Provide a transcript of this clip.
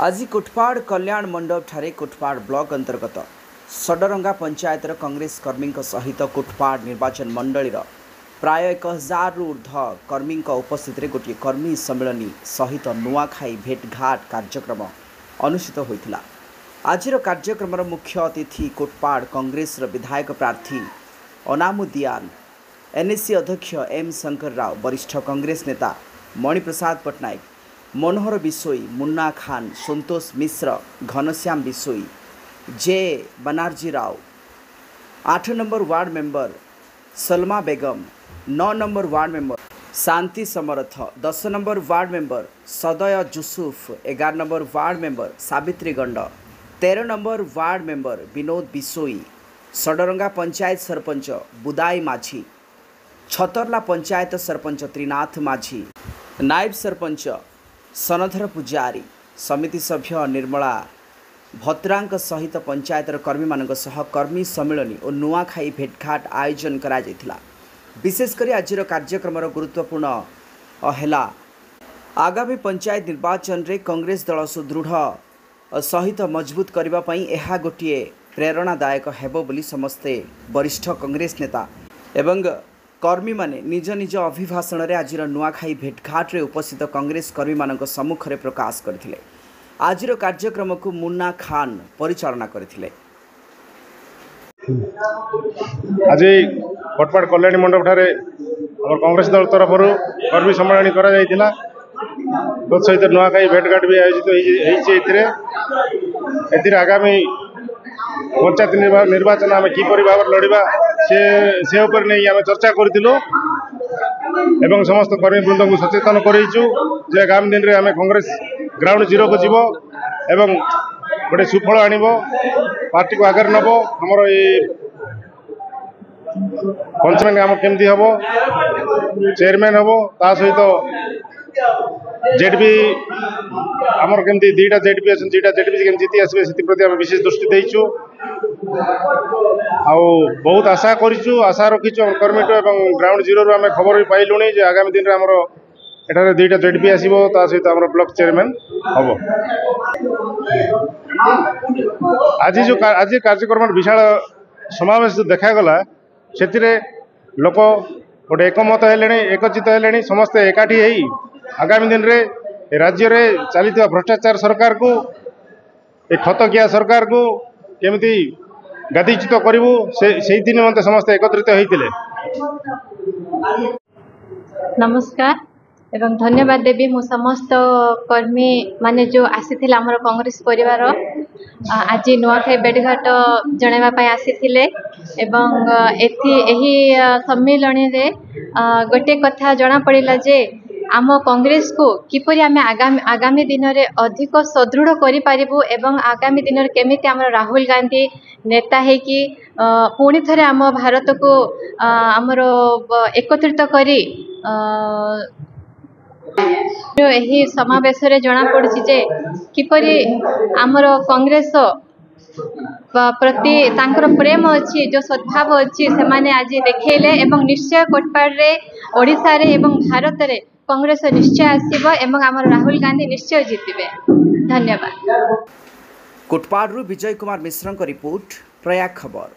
आज कोटपाड़ कल्याण मंडप ठारे कोटपाड़ ब्लॉक अंतर्गत सडरंगा पंचायतर कांग्रेस कर्मी सहित कोटपाड़ निर्वाचन मंडल प्राय 1000 रु ऊर्ध्व कर्मी उपस्थित गोटे कर्मी सम्मेलन सहित नुआखाई भेटघाट कार्यक्रम अनुष्ठित होता। आज कार्यक्रम मुख्य अतिथि कोटपाड़ कांग्रेस विधायक प्रार्थी अनामुद्दीन, एनएससी अध्यक्ष एम शंकर राव, वरिष्ठ कांग्रेस नेता Maniprasad Pattanaik, Manohar Bisoi, Munna Khan, Santosh Mishra, Ghanashyam Bisoi, J Banerjee Rao, 8 number ward member Salma Begum, 9 number ward member Shanti Samarth, 10 number ward member Saday Jusuf, 11 number ward member Savitri Gand, 13 number ward member Vinod Bisoi, Sadaranga panchayat sarpanch Budai Majhi, Chhatarla panchayat sarpanch Trinath माझी, नायब सरपंच सनधर पुजारी, समिति सभ्य निर्मला भद्रांक सहित पंचायतर कर्मी मानक सह कर्मी सम्मेलन और नुआखाई भेटघाट आयोजन करा जायतिला। विशेषकर आज कार्यक्रम गुरुत्वपूर्ण है आगामी पंचायत निर्वाचन रे कांग्रेस दल सुदृढ़ सहित मजबूत करने यह गोटे प्रेरणादायक हेबो बोली समस्ते वरिष्ठ कांग्रेस नेता एवं कर्मी माने निज निज अभिभाषण में आज नुआखाई भेटघाट रे उपस्थित कांग्रेस कर्मी मानक सम्मुख में प्रकाश करथिले। आज कार्यक्रम को मुन्ना खान परिचालना करथिले। आज कोटपाड़ कल्याणी मंडप ठारे कांग्रेस दल तरफ कर्मी सम्मेलन करा जायतिला। सहित नुआखाई भेटघाट भी आयोजित होती। आगामी पंचायत निर्वाचन आम किपर भाव लड़वा से उपर नहीं आम चर्चा करूँ एवं समस्त कर्मी वृंद को सचेतन करूँ जे आगामी दिन में आम कांग्रेस ग्राउंड जीरो को जीव एवं गोटे सुफल आण पार्टी को आगे नब आमर ये पंचमैन आम केमती हम चेयरमैन हम ता सहित जेडबी आमर केमती दुईटा जेडबी अच्छे दुईटा जेडबी केमती जीति आसबे से प्रति आम विशेष दृष्टि देचु। बहुत आशा करूँ आशा रखीचु कर्मी एवं ग्राउंड जीरो रू आम खबर भी पाइलुणी आगामी दिन में आमर एठारे दुईटा जेडबी आसो ता सहित आमर ब्लॉक चेयरमैन हम। आज कार्यक्रम विशाल समावेश जो देखागला से लोक गोटे एकमत है एकचित है समस्ते एकाठी आगामी दिन में राज्य में चली भ्रष्टाचार सरकार को खतकिया सरकार को केमिति गादीच्युत करूँ से निमंते समस्त एकत्रित होते। नमस्कार एवं धन्यवाद देवी मु समस्त कर्मी माने जो आसी आमर कांग्रेस परिवार आज नुआखाई भेटघाट जनवाई आसी एवं एही सम्मेलन रे गोटे कथा जना पड़ा जे आम कांग्रेस को किपरि आमे आगामी दिन में अधिक सुदृढ़ करिपारिबु एवं आगामी दिन में केमिति आमर राहुल गांधी नेता है कि पुणी थे आम भारत को आमर एकत्रित करी यही समावेश रे जना पड़ी जे किपरि आमर कांग्रेस प्रति तांकर प्रेम अच्छी जो सद्भाव अच्छी से माने आज देखेले एवं निश्चय कोटपाड़ रे ओडिशा रे एवं भारत रे कांग्रेस निश्चय आसीबो एवं आमर राहुल गांधी निश्चय जीतिबे। धन्यवाद। कोटपाड़ विजय कुमार मिश्र रिपोर्ट, प्रयाग खबर।